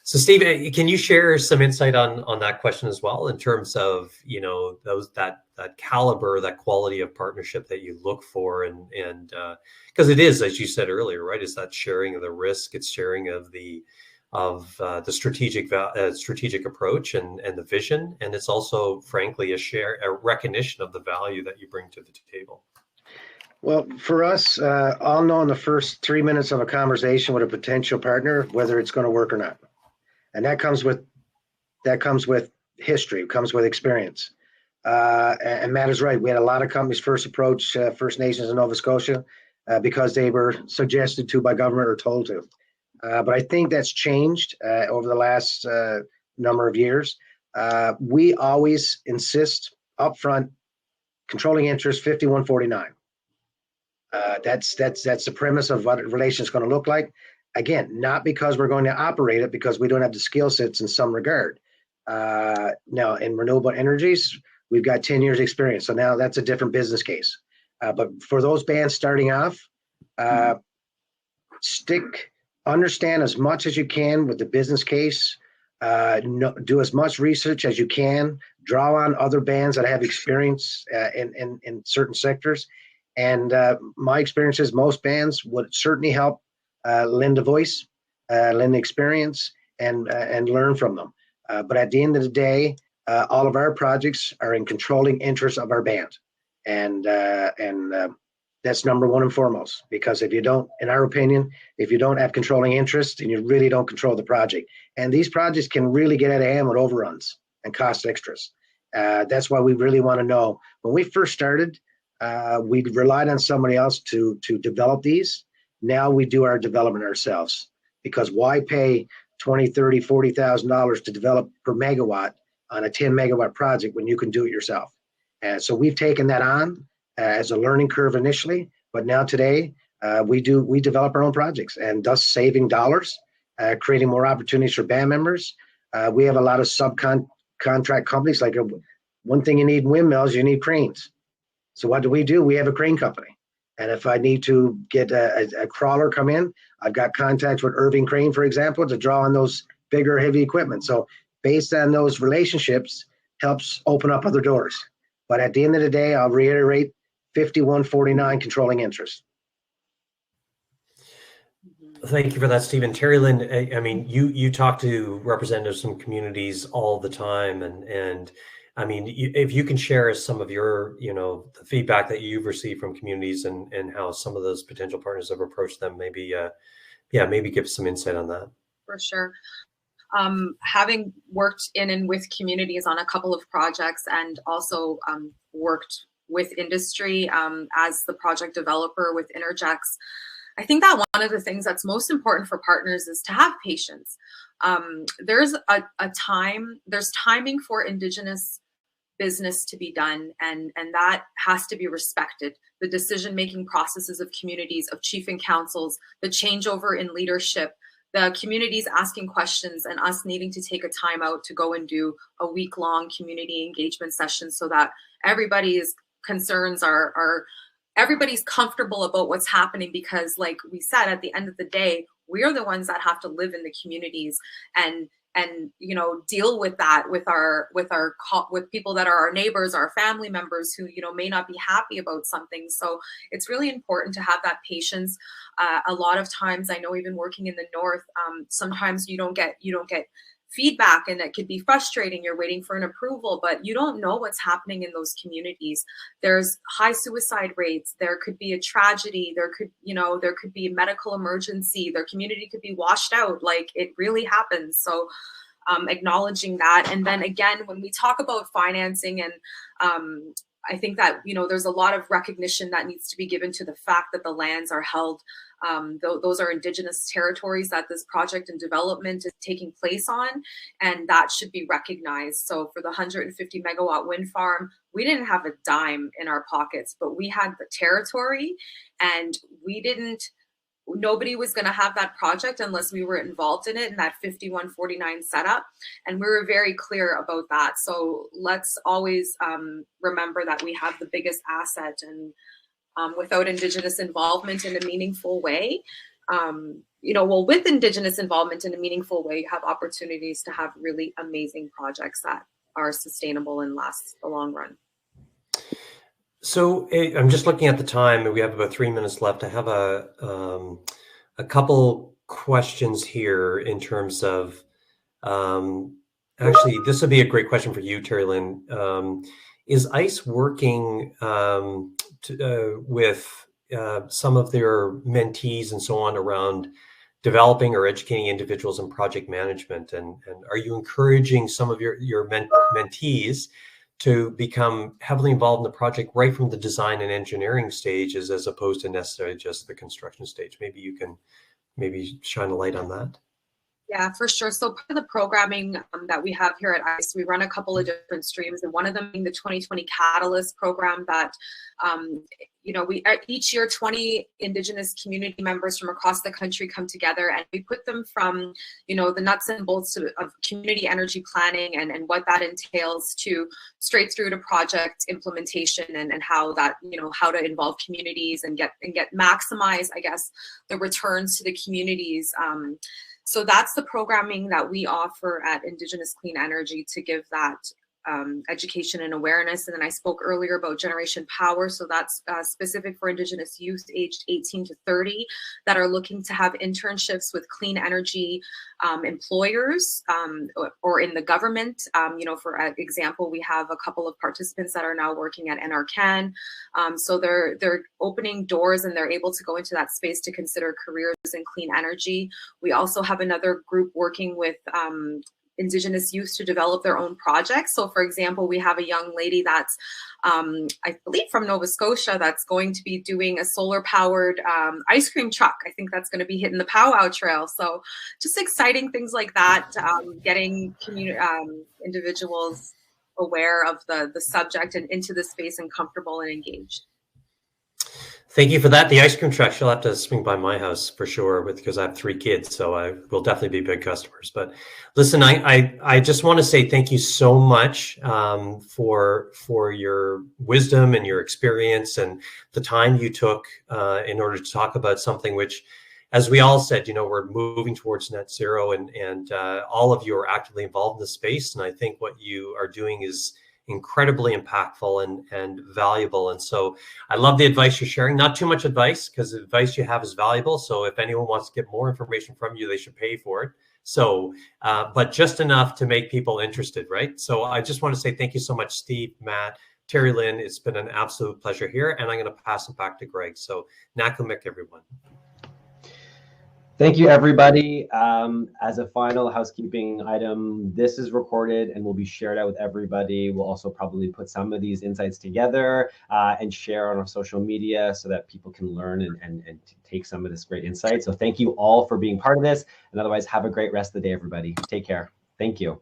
Steve, can you share some insight on that question as well, in terms of, you know, that caliber, that quality of partnership that you look for, and because it is, as you said earlier, right, is that sharing of the risk, it's sharing of the strategic approach and the vision, and it's also, frankly, a recognition of the value that you bring to the table. Well, for us, I'll know in the first 3 minutes of a conversation with a potential partner whether it's going to work or not, and that comes with history, comes with experience. And Matt is right. We had a lot of companies first approach First Nations in Nova Scotia because they were suggested to by government or told to. But I think that's changed over the last number of years. We always insist upfront, controlling interest 5149. That's the premise of what a relation is going to look like. Again, not because we're going to operate it, because we don't have the skill sets in some regard. Now, in renewable energies, we've got 10 years experience. So now that's a different business case. But for those bands starting off, understand as much as you can with the business case, do as much research as you can, draw on other bands that have experience in certain sectors. And my experience is most bands would certainly help lend a voice, lend experience, and learn from them. But at the end of the day, all of our projects are in controlling interest of our band. And that's number one and foremost, because if you don't, in our opinion, if you don't have controlling interest, then you really don't control the project. And these projects can really get out of hand with overruns and cost extras. That's why we really want to know. When we first started, we relied on somebody else to develop these. Now we do our development ourselves, because why pay $20,000, $30,000, $40,000 to develop per megawatt on a 10 megawatt project when you can do it yourself? And so we've taken that on as a learning curve initially, but now today we develop our own projects, and thus saving dollars, creating more opportunities for band members. We have a lot of subcontract companies. Like one thing you need in windmills, you need cranes. So what do? We have a crane company. And if I need to get a crawler come in, I've got contacts with Irving Crane, for example, to draw on those bigger, heavy equipment. So based on those relationships, helps open up other doors. But at the end of the day, I'll reiterate, 5149 controlling interest. Thank you for that, Stephen. Terrilynn, I mean, you talk to representatives from communities all the time, and I mean, if you can share some of your, the feedback that you've received from communities and how some of those potential partners have approached them, maybe give some insight on that. For sure. Having worked in and with communities on a couple of projects, and also worked with industry as the project developer with Interjex, I think that one of the things that's most important for partners is to have patience. There's there's timing for Indigenous business to be done, and that has to be respected. The decision-making processes of communities, of chief and councils, the changeover in leadership, the communities asking questions, and us needing to take a time out to go and do a week-long community engagement session so that everybody's concerns are everybody's comfortable about what's happening. Because like we said, at the end of the day, we're the ones that have to live in the communities and you know, deal with that with people that are our neighbors, our family members who, you know, may not be happy about something. So it's really important to have that patience. A lot of times, I know even working in the north, sometimes you don't get feedback, and it could be frustrating. You're waiting for an approval, but you don't know what's happening in those communities. There's high suicide rates. There could be a tragedy. There could be a medical emergency. Their community could be washed out. Like, it really happens. So acknowledging that. And then again, when we talk about financing, and I think that, you know, there's a lot of recognition that needs to be given to the fact that the lands are held. Those are Indigenous territories that this project and development is taking place on, and that should be recognized. So for the 150 megawatt wind farm, we didn't have a dime in our pockets, but we had the territory, and nobody was going to have that project unless we were involved in it, in that 5149 setup. And we were very clear about that. So let's always remember that we have the biggest asset, and without Indigenous involvement in a meaningful way, with Indigenous involvement in a meaningful way, you have opportunities to have really amazing projects that are sustainable and last the long run. So I'm just looking at the time, and we have about 3 minutes left. I have a couple questions here in terms of, actually, this would be a great question for you, Terrilynn. Is ICE working with some of their mentees and so on around developing or educating individuals in project management? And are you encouraging some of your mentees to become heavily involved in the project right from the design and engineering stages, as opposed to necessarily just the construction stage? Maybe you can shine a light on that. Yeah, for sure. So part of the programming that we have here at ICE, we run a couple of different streams, and one of them being the 2020 Catalyst program that, we each year 20 Indigenous community members from across the country come together, and we put them from, the nuts and bolts of community energy planning and what that entails to straight through to project implementation and how that, how to involve communities and get maximize, I guess, the returns to the communities. So that's the programming that we offer at Indigenous Clean Energy to give that education and awareness. And then I spoke earlier about Generation Power. So that's specific for Indigenous youth aged 18 to 30 that are looking to have internships with clean energy employers or in the government. For example, we have a couple of participants that are now working at NRCan. So they're opening doors, and they're able to go into that space to consider careers in clean energy. We also have another group working with Indigenous youth to develop their own projects. So for example, we have a young lady that's, I believe from Nova Scotia, that's going to be doing a solar powered ice cream truck. I think that's going to be hitting the powwow trail. So just exciting things like that, getting individuals aware of the subject and into the space and comfortable and engaged. Thank you for that. The ice cream truck, she'll have to swing by my house for sure, because I have 3 kids, so I will definitely be big customers. But listen, I just want to say thank you so much for your wisdom and your experience and the time you took in order to talk about something which, as we all said, we're moving towards net zero, and all of you are actively involved in the space. And I think what you are doing is incredibly impactful and valuable. And so I love the advice you're sharing. Not too much advice, because the advice you have is valuable. So if anyone wants to get more information from you, they should pay for it. So, but just enough to make people interested, right? So I just want to say thank you so much, Steve, Matt, Terrilynn. It's been an absolute pleasure here. And I'm going to pass it back to Greg. So Nakumik, everyone. Thank you, everybody. As a final housekeeping item, this is recorded and will be shared out with everybody. We'll also probably put some of these insights together and share on our social media so that people can learn and take some of this great insight. So thank you all for being part of this. And otherwise, have a great rest of the day, everybody. Take care. Thank you.